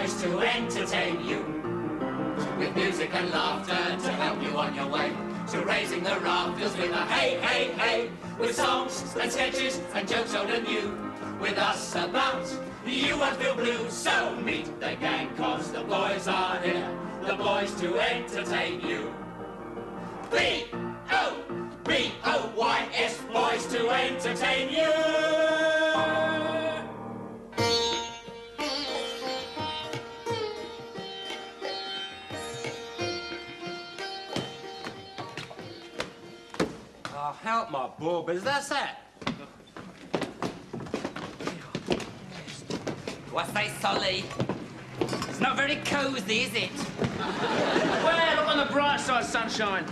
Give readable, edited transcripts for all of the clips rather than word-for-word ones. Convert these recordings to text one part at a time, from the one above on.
boys to entertain you. With music and laughter to help you on your way. To raising the rafters with a hey, hey, hey. With songs and sketches and jokes old and new. With us about, you won't feel blue. So meet the gang, cause the boys are here. The boys to entertain you. B-O-B-O-Y-S, boys to entertain you. Oh, help my boobies, that's it. What's that, Solly? It's not very cosy, is it? Well, look on the bright side, sunshine.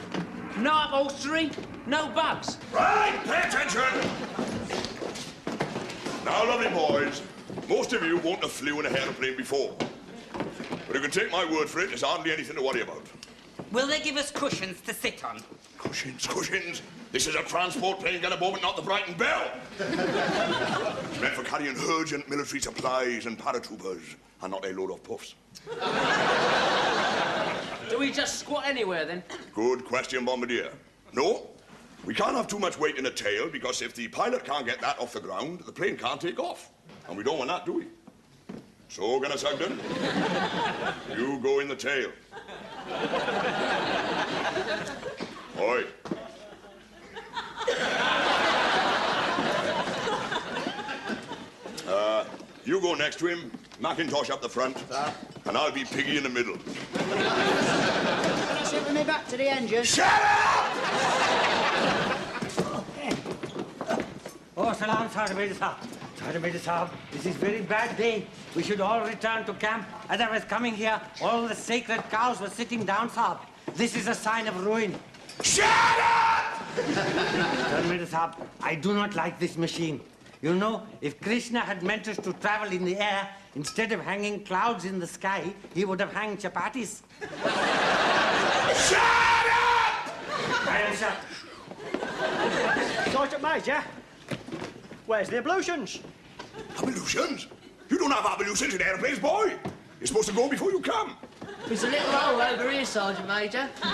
No upholstery, no bugs. Right, pay attention! Now, lovely boys, most of you won't have flew in a aeroplane before. But you can take my word for it, there's hardly anything to worry about. Will they give us cushions to sit on? Cushions, cushions. This is a transport plane, get aboard, but not the Brighton Bell. It's meant for carrying urgent military supplies and paratroopers, and not a load of puffs. Do we just squat anywhere, then? Good question, Bombardier. No, we can't have too much weight in a tail, because if the pilot can't get that off the ground, the plane can't take off. And we don't want that, do we? So, Gunner Sugden, you go in the tail. Oi. You go next to him, Macintosh up the front, and I'll be Piggy in the middle. Can you sit with me back to the engine? Shut up! Oh, salam, Sergeant Major Saab. Sergeant Major Saab, this is very bad day. We should all return to camp. As I was coming here, all the sacred cows were sitting down, Saab. This is a sign of ruin. Shut up! Sergeant Major Saab, I do not like this machine. You know, if Krishna had meant us to travel in the air, instead of hanging clouds in the sky, he would have hanged chapatis. Shut up! I am shut. Sergeant Major, where's the ablutions? Ablutions? You don't have ablutions in airplanes, boy. You're supposed to go before you come. There's a little hole over here, Sergeant Major. Well,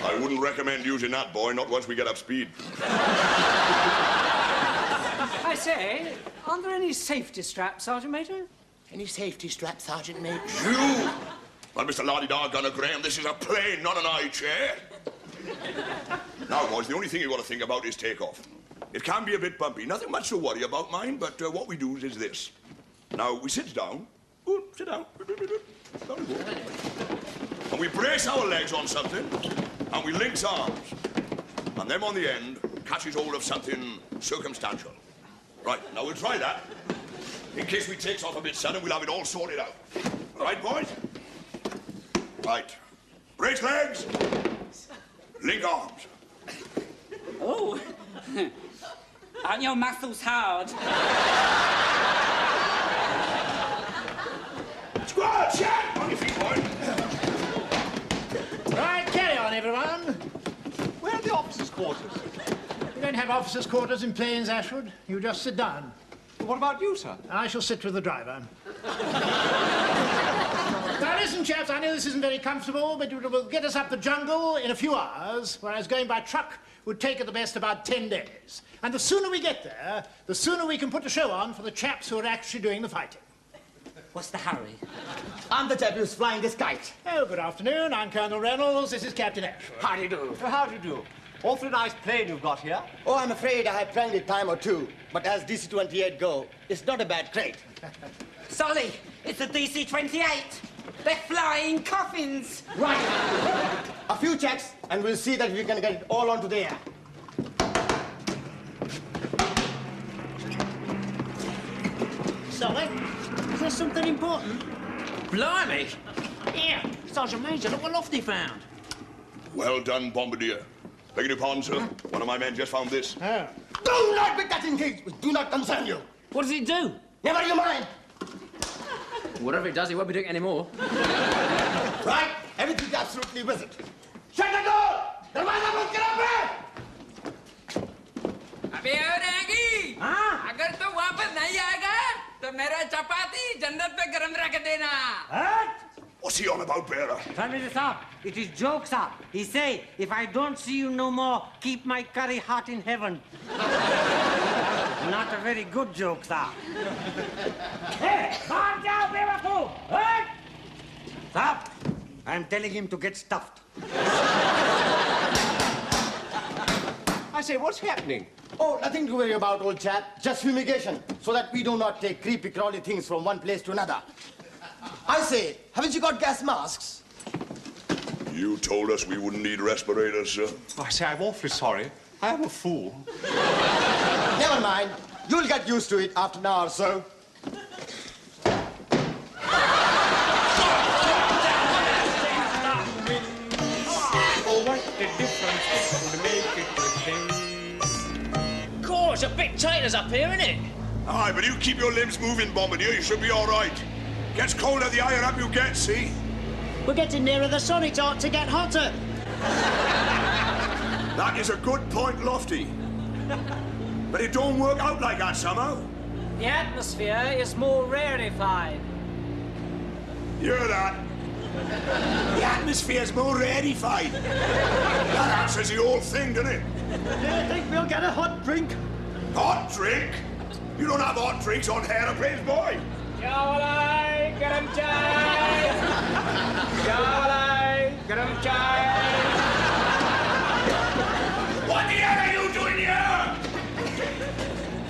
I wouldn't recommend using that, boy, not once we get up speed. I say, aren't there any safety straps, Sergeant Major? Any safety straps, Sergeant Major? You? Well, Mr. Lardy-Dar Gunner Graham, this is a plane, not an high chair. Now, boys, the only thing you got to think about is takeoff. It can be a bit bumpy. Nothing much to worry about, mind, but what we do is this. Now, we sit down. Good, sit down. And we brace our legs on something, and we links arms. And them on the end catches hold of something circumstantial. Right, now we'll try that. In case we takes off a bit sudden, we'll have it all sorted out. All right, boys? Right. Brace legs. Link arms. Oh, aren't your muscles hard? Squad, check! On your feet, boy. Right, carry on, everyone. Where are the officers' quarters? We don't have officers' quarters in planes, Ashwood. You just sit down. What about you, sir? I shall sit with the driver. Now, listen, chaps, I know this isn't very comfortable, but it will get us up the jungle in a few hours, whereas going by truck would take at the best about 10 days. And the sooner we get there, the sooner we can put a show on for the chaps who are actually doing the fighting. What's the hurry? I'm the chap who's flying this kite. Oh, good afternoon. I'm Colonel Reynolds. This is Captain Ashwood. How do you do? How do you do? Awfully nice plane you've got here. Oh, I'm afraid I have tried it a time or two. But as DC-28 go, it's not a bad crate. Solly, it's a DC-28. They're flying coffins. Right. A few checks, and we'll see that we can get it all onto the air. Solly, is there something important? Blimey! Here, Sergeant Major, look what Lofty found. Well done, Bombardier. Begging your pardon, sir. One of my men just found this. Oh. Do not be touching things which do not concern you. What does it do? Never you mind. Whatever it does, he won't be doing it anymore. Right? Everything's absolutely with it. Shut the door! Darwaza band karo! अबे और आगे, अगर तो वापस नहीं आएगा मेरा चपाती जन्नत पे गरम रख देना. What's he on about, Bearer? Prime Sahib, it is joke, sir. He say, if I don't see you no more, keep my curry hot in heaven. Not a very good joke, sir. Hey, calm down, Bearer. Sir, I'm telling him to get stuffed. I say, what's happening? Oh, nothing to worry about, old chap. Just fumigation, so that we do not take creepy, crawly things from one place to another. I say, haven't you got gas masks? You told us we wouldn't need respirators, sir. I say, I'm awfully sorry. I am a fool. Never mind. You'll get used to it after an hour or so. Oh, what the difference it would make it with him. Course, a bit tight up here, isn't it? Aye, but you keep your limbs moving, Bombardier. You should be all right. Gets colder the higher up you get, see? We're getting nearer the sun. It ought to get hotter. That is a good point, Lofty. But it don't work out like that somehow. The atmosphere is more rarefied. You hear that? The atmosphere's more rarefied. That answers the whole thing, doesn't it? Do you think we'll get a hot drink? Hot drink? You don't have hot drinks on aeroplanes, boy. Jawalai, garam chai. Jawalai, garam chai. What the hell are you doing here?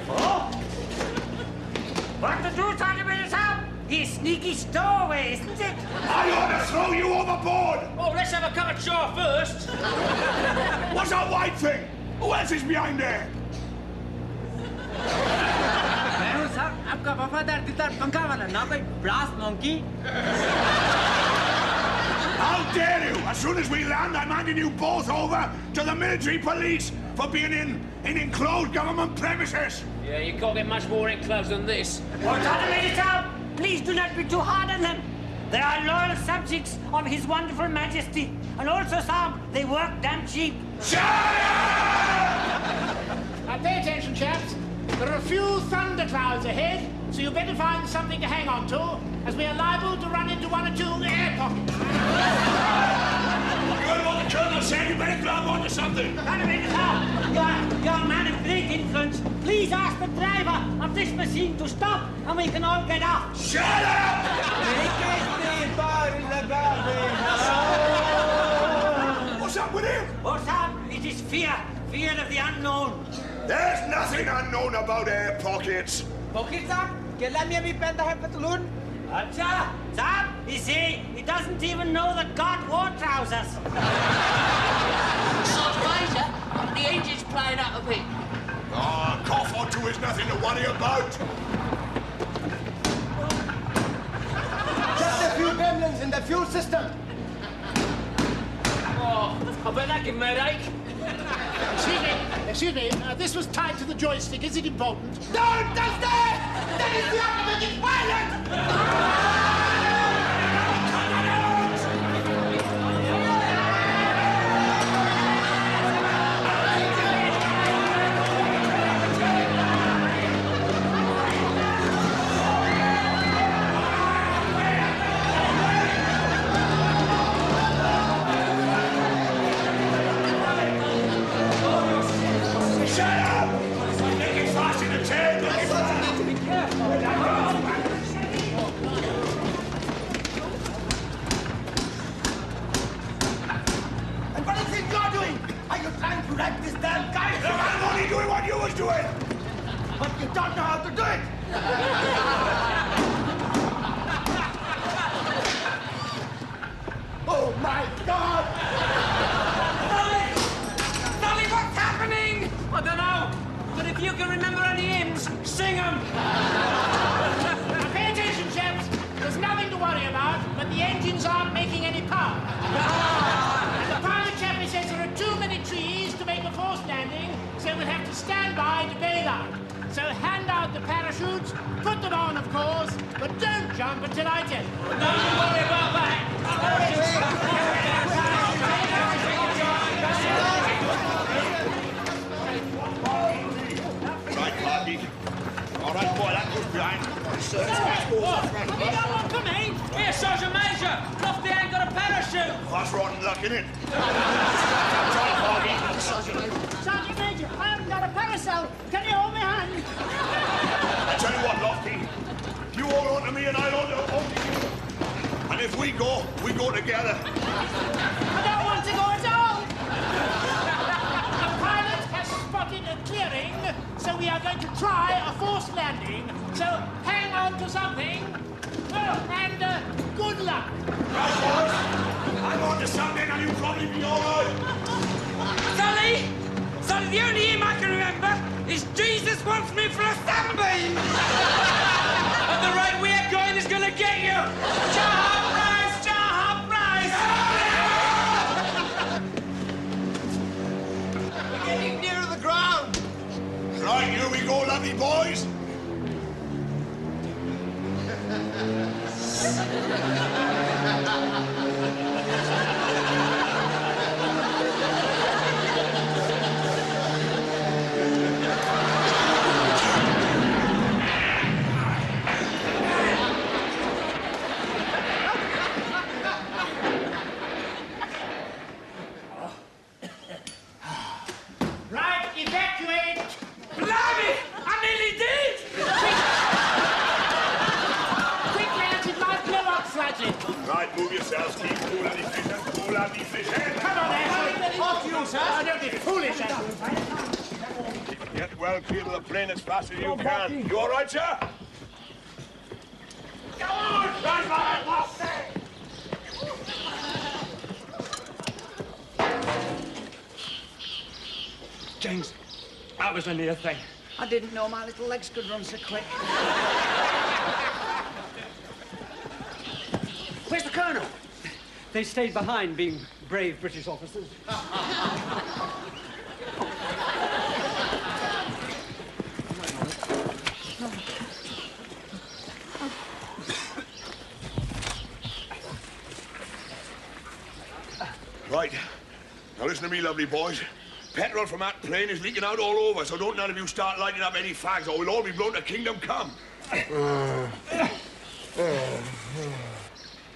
Oh? What to do, Prime Sahib? He's sneaky stowaway, isn't it? I ought to throw you overboard. Oh, let's have a cup of chaw first. What's that white thing? Who else is behind there? आपका वफादार दिलदार पंखा वाला ना कोई brass monkey. How dare you! As soon as we land, I'm handing you both over to the military police for being in enclosed government premises. Yeah, you can't get much more enclosed than this. Oh, Prime Sahib, please do not be too hard on them. They are loyal subjects of His Wonderful Majesty. And also, Sahib, they work damn cheap. Shut up! Now pay attention, chaps. There are a few thunderclouds ahead, so you better find something to hang on to, as we are liable to run into one or two air pockets. You heard what the Colonel said? You better grab onto something. Prime Sahib, you're a man of great influence. Please ask the driver of this machine to stop, and we can all get out. Shut up! What's up with him? Oh, Sahib, it is fear. Fear of the unknown. There's nothing unknown about air pockets. Pocket साहब, केला में भी पहनता है पतलून? Acha, Sahib, you see, he doesn't even know that God wore trousers. Major, the engine's playing up a bit. Ah, cough or two is nothing to worry about. Just a few gremlins in the fuel system. Oh, I bet that give me a headache. Excuse me, this was tied to the joystick. Is it important? Don't touch that! That is the automatic pilot! Shut up! Make it fast in the tail. Make it fast. And what is it you're doing? Are you trying to wreck this damn kite? Look, I'm only doing what you was doing. But you don't know how to do it! Oh my God! Dolly, what's happening? I don't know, but if you can remember any hymns, sing them. Now pay attention, chaps. There's nothing to worry about, but the engines aren't making any power. And the pilot chappie says there are too many trees to make a forced landing, so we'll have to stand by to bail out. So hand out the parachutes, put them on, of course, but don't jump until I tell you. Don't worry about that. Right, Clarky. All right, boy, that goes behind. Yes, sir. backing in. Sergeant Major, I haven't got a parasol. Can you hold my hand? I tell you what, Lofty. You hold on to me and I'll hold on to you. And if we go together. I don't want to go at all. The pilot has spotted a clearing, so we are going to try a forced landing. So hang on to something. Oh, and good luck. Right, boys. Hang on to something and you'll probably be all right. Sully, the only hymn I can remember is Jesus wants me for a sunbeam. And the right way of going is going to get you. Jar Price, Jar Price. We're getting nearer the ground. Right, here we go, lovely boys. Right, evacuate. Blimey, I nearly did. Quick, lads, it might blow up slightly. Right, move yourselves. Keep cool, lovely fishers. Cool, lovely fishers. Come on, Ashley. Off you, sir. Oh, don't be foolish, Ashley. Get well clear of the plane as fast as you can. You all right, sir? Come on! Right, right, Lofty! James, that was a near thing. I didn't know my little legs could run so quick. Where's the Colonel? They stayed behind, being brave British officers. Right. Now listen to me, lovely boys. Petrol from that plane is leaking out all over, so don't none of you start lighting up any fags or we'll all be blown to kingdom come.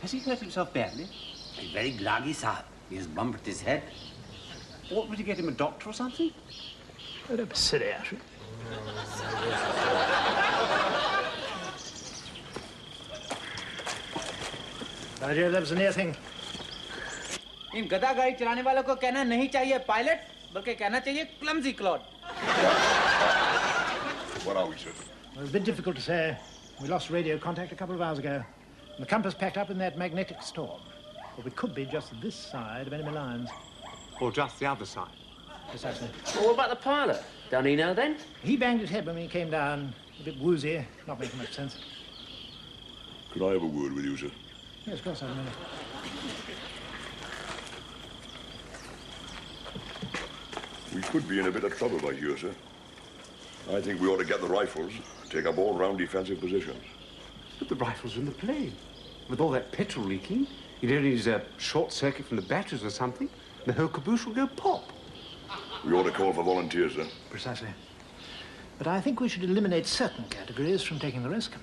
Has he hurt himself badly? I'm very groggy, sir. He has bumped his head. Oughtn't we get him a doctor or something? Oh, don't be silly, Ashley. Roger, that was a near thing. इन गधा गाड़ी चलाने वालों को कहना नहीं चाहिए pilot, बल्कि कहना चाहिए clumsy Claude. What are we, sir? Well, it's a bit difficult to say. We lost radio contact a couple of hours ago. And the compass packed up in that magnetic storm. But we could be just this side of enemy lines. Or just the other side. Precisely. Well, what about the pilot? Don't he know then? He banged his head when he came down. A bit woozy, not making much sense. Could I have a word with you, sir? Yes, of course, I know. We could be in a bit of trouble by here, sir. I think we ought to get the rifles, take up all-round defensive positions. But the rifles are in the plane. With all that petrol leaking, you'd only use a short circuit from the batteries or something, and the whole caboose will go pop. We ought to call for volunteers, sir. Precisely. But I think we should eliminate certain categories from taking the risk.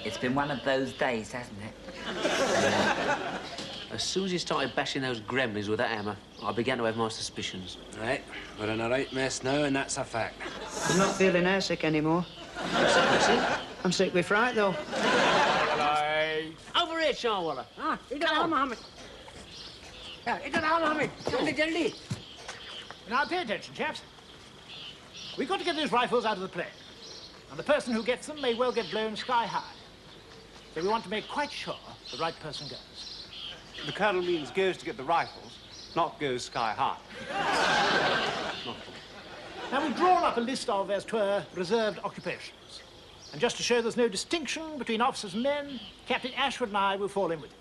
It's been one of those days, hasn't it? As soon as he started bashing those gremlins with that hammer, I began to have my suspicions. Right, we're in a right mess now, and that's a fact. I'm not feeling airsick anymore. I'm sick with fright, though. Over here, Shahwallah. Ah, idhar aao, Mohammed. Yeah, idhar aao, Mohammed. Jaldi, jaldi. Now, pay attention, chaps. We've got to get those rifles out of the plane. And the person who gets them may well get blown sky high. So we want to make quite sure the right person goes. The Colonel means goes to get the rifles, not goes sky high. Now, we've drawn up a list of, as 'twere, reserved occupations. And just to show there's no distinction between officers and men, Captain Ashford and I will fall in with you.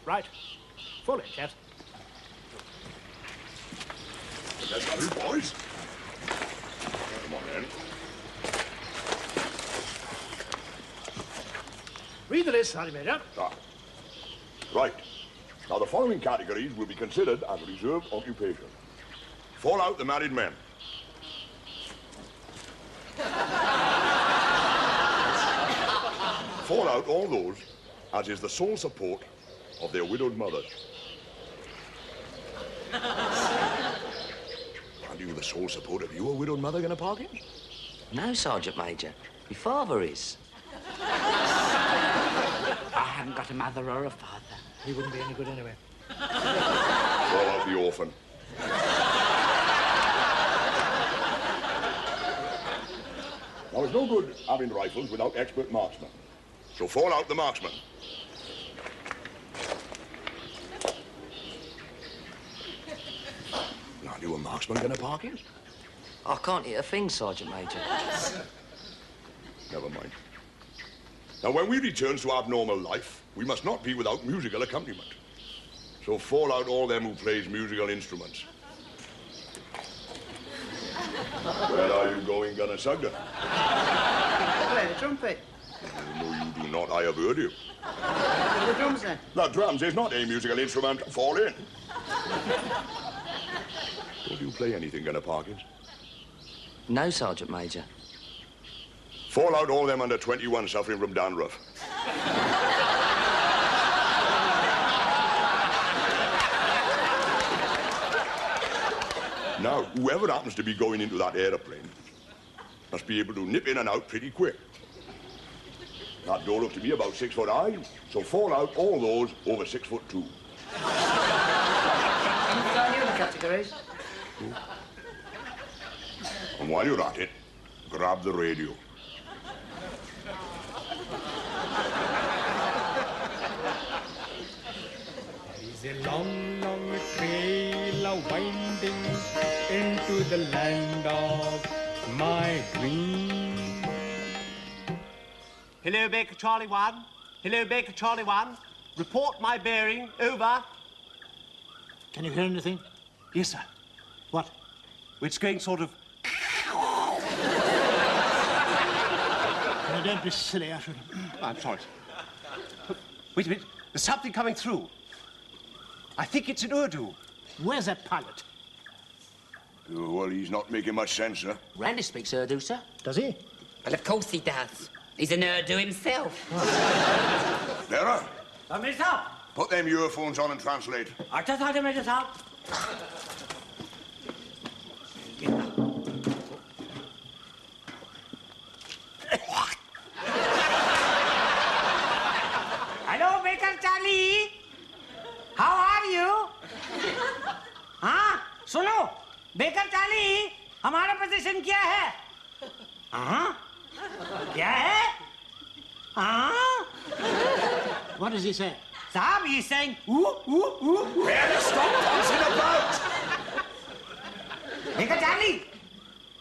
Right? Fall in, chaps. That's lovely, boys. Come on, then. Read the list, Sergeant Major. Ah. Right. Now, the following categories will be considered as reserved occupation. Fall out the married men. Fall out all those as is the sole support of their widowed mothers. the sole support of your widowed mother going to Parkins? No, Sergeant Major. My father is. I haven't got a mother or a father. He wouldn't be any good anyway. Call out the orphan. Now, it's no good having rifles without expert marksmen. So fall out the marksman. Aren't you a marksman going to Parkins? I can't hit a thing, Sergeant Major. Never mind. Now, when we return to our normal life, we must not be without musical accompaniment. So fall out all them who plays musical instruments. Where are you going, Gunner Sugden? Play the trumpet. No, you do not. I have heard you. The drums, then. The drums is not a musical instrument. Fall in. Don't you play anything, Gunner Parkins? No, Sergeant Major. Fall out all them under 21 suffering from dandruff. Now, whoever happens to be going into that aeroplane must be able to nip in and out pretty quick. That door looks to be about 6 foot high, so fall out all those over 6'2". Any other categories? And while you're at it, grab the radio. There is a long, long trail a-winding into the land of my dream. Hello, Baker Charlie 1. Hello, Baker Charlie 1. Report my bearing. Over. Can you hear anything? Yes, sir. What? It's going sort of... Now, don't be silly, Ashford. I'm sorry. Wait a minute. There's something coming through. I think it's in Urdu. Where's that pilot? Oh, well, he's not making much sense, sir. Randy speaks Urdu, sir. Does he? Well, of course he does. He's an Urdu himself. Vera, Sergeant Major, put them earphones on and translate. Acha, Sergeant Major, sir. Hello, Baker Charlie. How are you? हाँ सुनो baker Charlie हमारा position क्या है हाँ क्या है हाँ What does he say? साहब he's saying ooh. Vera, stop dancing about! Baker Charlie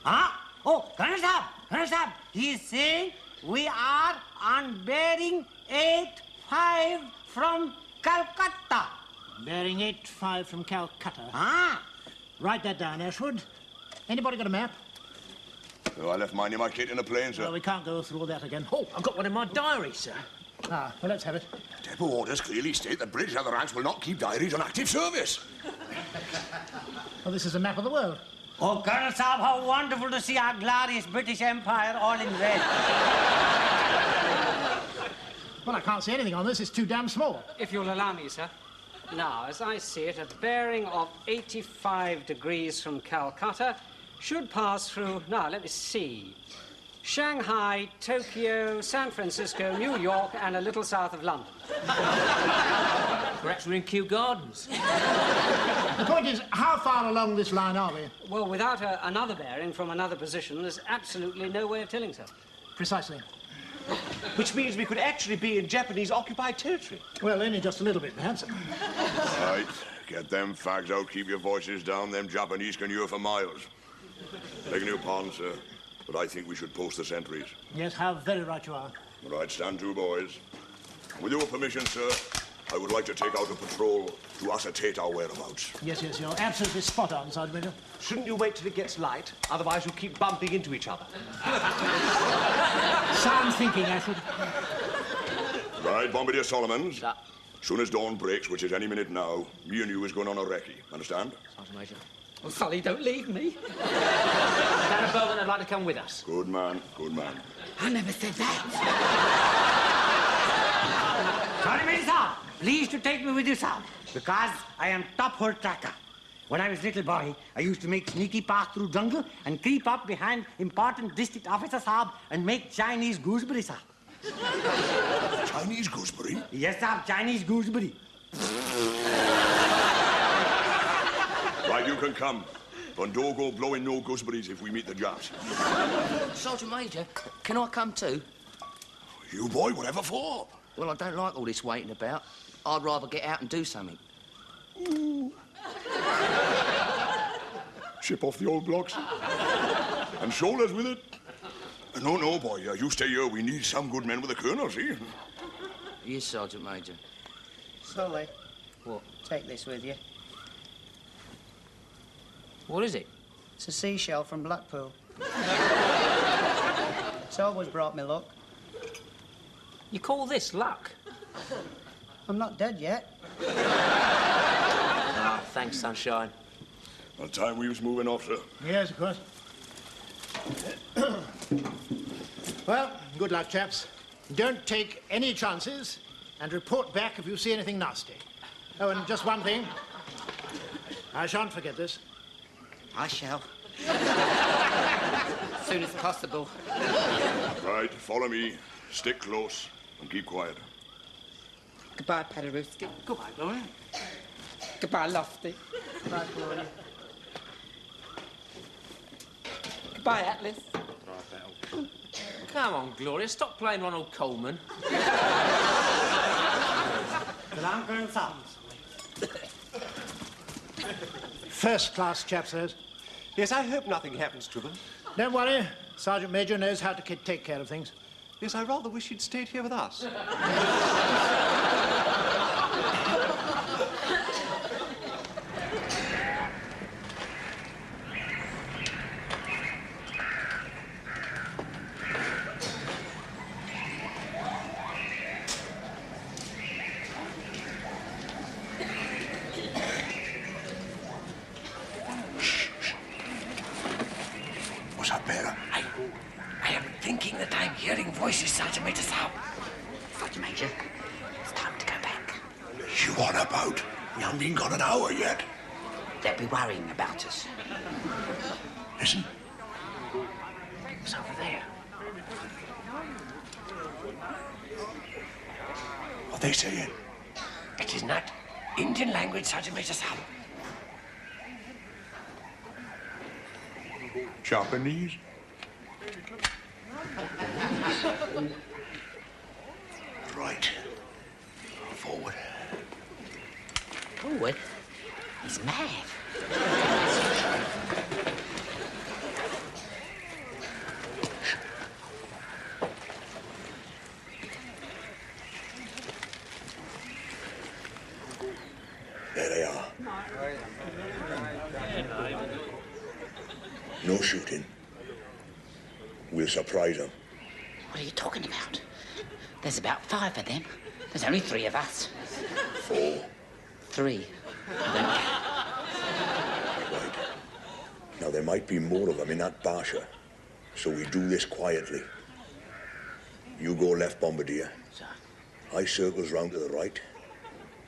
हाँ oh Colonel साहब he is saying we are on bearing 85 from Calcutta. Bearing 85 from Calcutta. Ah. Write that down, Ashwood. Anybody got a map? Oh, I left mine in my kit in the plane, sir. Well, we can't go through all that again. Oh, I've got one in my diary, sir. Ah, well, let's have it. Depot orders clearly state that British other ranks will not keep diaries on active service. Well, this is a map of the world. Oh, Colonel Saab, how wonderful to see our glorious British Empire all in red. Well, I can't see anything on this. It's too damn small. If you'll allow me, sir. Now, as I see it, a bearing of 85 degrees from Calcutta should pass through, now, let me see, Shanghai, Tokyo, San Francisco, New York, and a little south of London. Perhaps we're in Kew Gardens. The point is, how far along this line are we? Well, without another bearing from another position, there's absolutely no way of telling, sir. Precisely. Which means we could actually be in Japanese-occupied territory. Well, only just a little bit, perhaps. Right, get them fags out, keep your voices down. Them Japanese can hear for miles. Begging your pardon, sir, but I think we should post the sentries. Yes, how very right you are. Right, stand to, boys. With your permission, sir, I would like to take out a patrol to ascertain our whereabouts. Yes, you're absolutely spot on, Sergeant Major. Shouldn't you wait till it gets light? Otherwise you'll keep bumping into each other. Sound thinking, Ashford. Right, Bombardier Solomons. Sir. Soon as dawn breaks, which is any minute now, me and you is going on a recce. Understand? Sergeant Major. Oh, Sully, don't leave me. Dana Bowman would like to come with us. Good man, good man. I never said that. Sergeant Major, sir, please to take me with you, sir, because I am top hole tracker. When I was little boy, I used to make sneaky pass through jungle and creep up behind important district officer Saab and make Chinese gooseberry, sir. Chinese gooseberry? Yes, sir, Chinese gooseberry. Right, you can come. But don't go blowing no gooseberries if we meet the Japs. Sergeant Major, can I come too? You, boy, whatever for? Well, I don't like all this waiting about. I'd rather get out and do something. Ooh. Ship off the old blocks. And shoulders with it. No, boy, you stay here. We need some good men with a colonel, see? Yes, Sergeant Major. Sully. What? Take this with you. What is it? It's a seashell from Blackpool. It's always brought me luck. You call this luck? I'm not dead yet. Ah, thanks, sunshine. Well, time we was moving off, sir. Yes, of course. Well, good luck, chaps. Don't take any chances and report back if you see anything nasty. Oh, and just one thing. I shan't forget this. I shall. As soon as possible. Right, follow me. Stick close and keep quiet. Goodbye, Paderewski. Goodbye, Gloria. Goodbye, Lofty. Goodbye, Gloria. Goodbye, Atlas. Come on, Gloria, stop playing Ronald Coleman. First class chaps, those. Yes, I hope nothing happens to them. Don't worry. Sergeant Major knows how to take care of things. Yes, I rather wish he'd stayed here with us. What's up, Bella? I am thinking that I'm hearing voices, Sergeant Major Saab. Sergeant Major, it's time to go back. You on about? We haven't been gone an hour yet. They'll be worrying about us. Listen. It's over there. What they saying? It is not Indian language, Sergeant Major Saab. Japanese? Right. Forward. Forward? He's mad. There they are. No shooting. We'll surprise them. What are you talking about? There's about 5 of them. There's only 3 of us. 4. 3. Right. Now, there might be more of them in that barsha, so we do this quietly. You go left, Bombardier. Sir. I circles round to the right.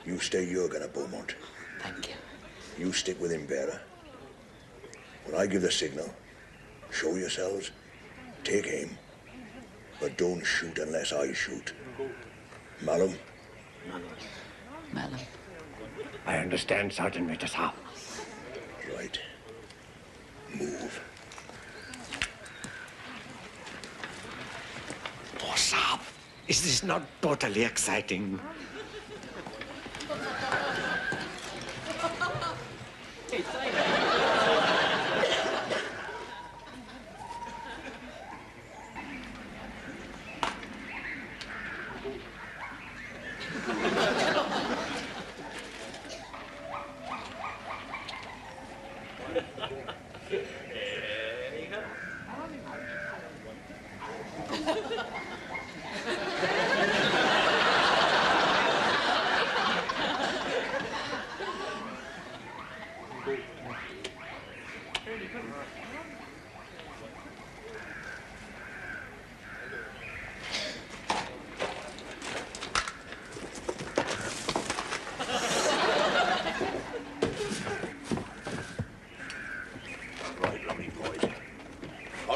You stay Jurgen at Beaumont. Thank you. You stick with him, Bearer. When I give the signal, show yourselves, take aim, but don't shoot unless I shoot. Malum? Malum. I understand, Sergeant Major Saab. Right. Move. Oh, Saab, is this not totally exciting?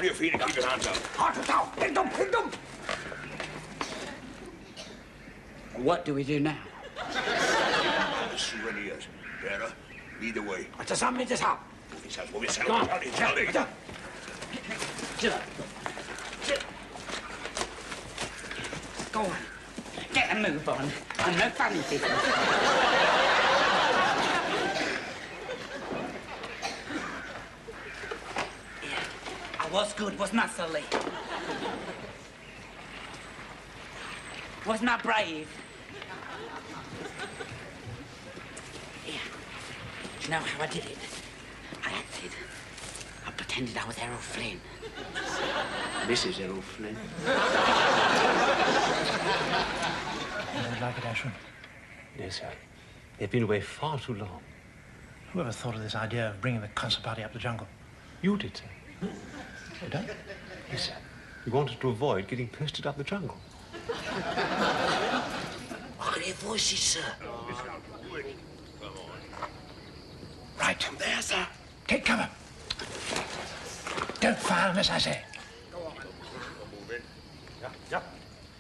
On your feet and keep your hands up. Pick them! What do we do now? Souvenirs. Bearer, lead the way. What's the sum? It's up. Move yourself, move yourself. Go on. Jolly. Go on. Get a move on. I'm no funny people. I was good, wasn't I, Sully? Wasn't I brave? Yeah. Do you know how I did it? I acted. I pretended I was Errol Flynn. This is Errol Flynn. You would like it, Ashford? Yes, sir. They've been away far too long. Whoever thought of this idea of bringing the concert party up the jungle? You did, sir. Did I? Yes, sir. We wanted to avoid getting posted up the jungle. What are their voices, sir? Right. There, sir. Take cover. Don't fire unless I say.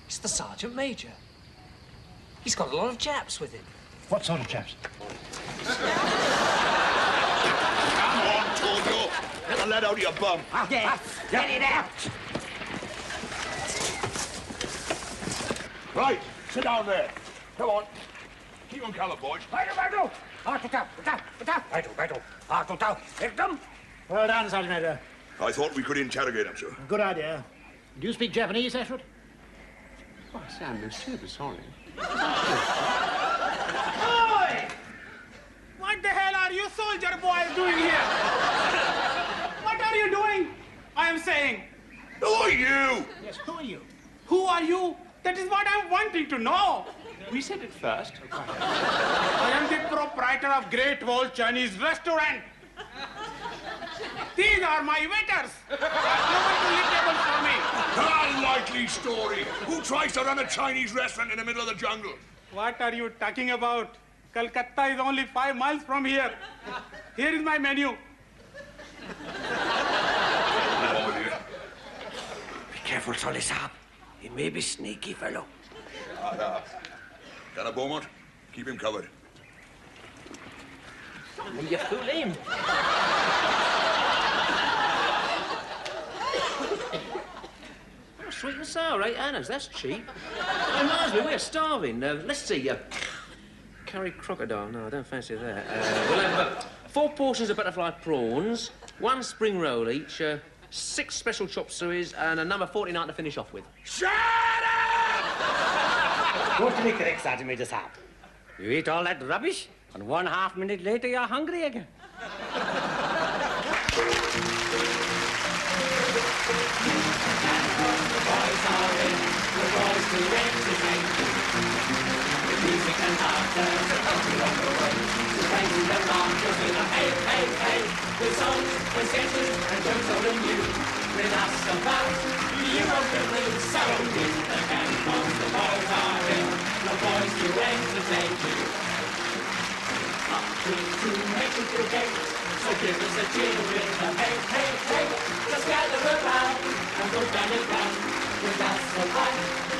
It's the Sergeant Major. He's got a lot of chaps with him. What sort of chaps? Come on, Torgo. Get the lead out of your bum. Get it out. Right, sit down there. Come on. Keep on cover, boys. Well done, Sergeant Major. I thought we could interrogate him, sir. Good idea. Do you speak Japanese, Ashford? Oh, Sam, I'm super sorry. Oi! What the hell are you soldier boys doing here? What are you doing? I am saying. Who are you? Yes, who are you? Who are you? That is what I'm wanting to know. We said it first. I am the proprietor of Great Wall Chinese Restaurant. These are my waiters. No one to lift tables for me. Unlikely story. Who tries to run a Chinese restaurant in the middle of the jungle? What are you talking about? Calcutta is only 5 miles from here. Here is my menu. Be careful, Sully Saab. He may be sneaky, fellow. Got a Beaumont? Keep him covered. You fool him. Oh, sweet and sour, 8 annas. That's cheap. Reminds me, we're starving. Let's see. Curry crocodile. No, I don't fancy that. We'll have 4 portions of butterfly prawns, 1 spring roll each, 6 special chop sueys, and a number 49 to finish off with. Shut up! Totally correct, Sergeant Major Saab. You eat all that rubbish, and 1/2 minute later you're hungry again. The boys to entertain you. With music and laughter to help you on the way. So raising the rafters with a hey, hey, hey. With songs and sketches and jokes old and new. With us about the European blues. So in the gang, cause the boys are here. The boys to entertain you. Up to Mexico Gate. So give us a cheer with a hey, hey, hey. Just gather around and go down and down. With us a fight,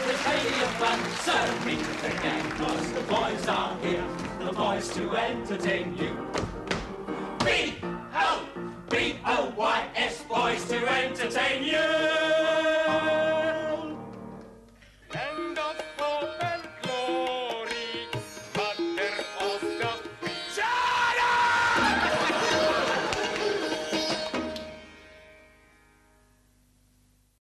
with plenty of fun. So meet the gang, cause the boys are here. The boys to entertain you. B-O-B-O-Y.